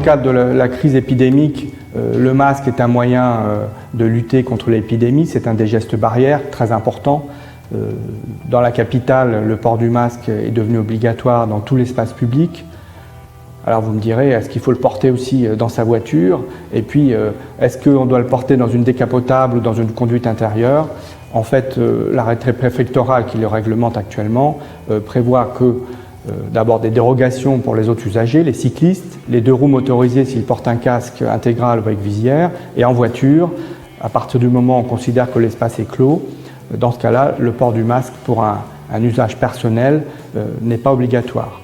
le cadre de la crise épidémique, le masque est un moyen de lutter contre l'épidémie. C'est un des gestes barrières très importants. Dans la capitale, le port du masque est devenu obligatoire dans tout l'espace public. Alors vous me direz, est-ce qu'il faut le porter aussi dans sa voiture? Et puis, est-ce qu'on doit le porter dans une décapotable ou dans une conduite intérieure? En fait, l'arrêté préfectoral qui le réglemente actuellement prévoit que d'abord des dérogations pour les autres usagers, les cyclistes, les 2 roues motorisés s'ils portent un casque intégral ou avec visière, et en voiture, à partir du moment où on considère que l'espace est clos, dans ce cas-là, le port du masque pour un usage personnel n'est pas obligatoire.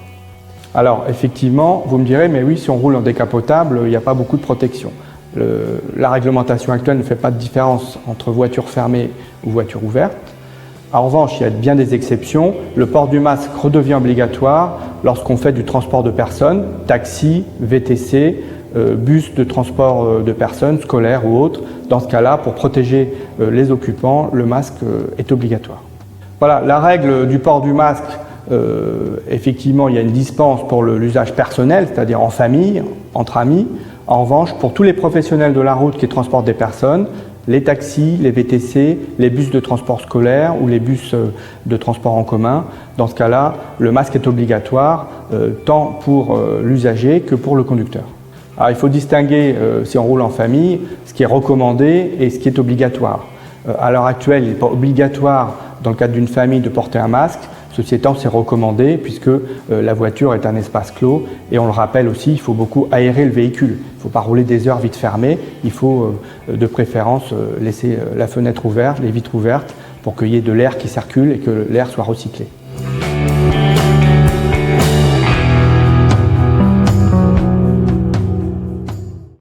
Alors effectivement, vous me direz, mais oui, si on roule en décapotable, il n'y a pas beaucoup de protection. La réglementation actuelle ne fait pas de différence entre voiture fermée ou voiture ouverte. En revanche, il y a bien des exceptions. Le port du masque redevient obligatoire lorsqu'on fait du transport de personnes, taxi, VTC, bus de transport de personnes, scolaires ou autres. Dans ce cas-là, pour protéger les occupants, le masque est obligatoire. Voilà, la règle du port du masque, effectivement, il y a une dispense pour l'usage personnel, c'est-à-dire en famille, entre amis. En revanche, pour tous les professionnels de la route qui transportent des personnes, les taxis, les VTC, les bus de transport scolaire ou les bus de transport en commun, dans ce cas-là, le masque est obligatoire tant pour l'usager que pour le conducteur. Alors, il faut distinguer, si on roule en famille, ce qui est recommandé et ce qui est obligatoire. À l'heure actuelle, il n'est pas obligatoire dans le cadre d'une famille de porter un masque. Ceci étant, c'est recommandé puisque la voiture est un espace clos et on le rappelle aussi, il faut beaucoup aérer le véhicule. Il ne faut pas rouler des heures vite fermées, il faut de préférence laisser la fenêtre ouverte, les vitres ouvertes pour qu'il y ait de l'air qui circule et que l'air soit recyclé.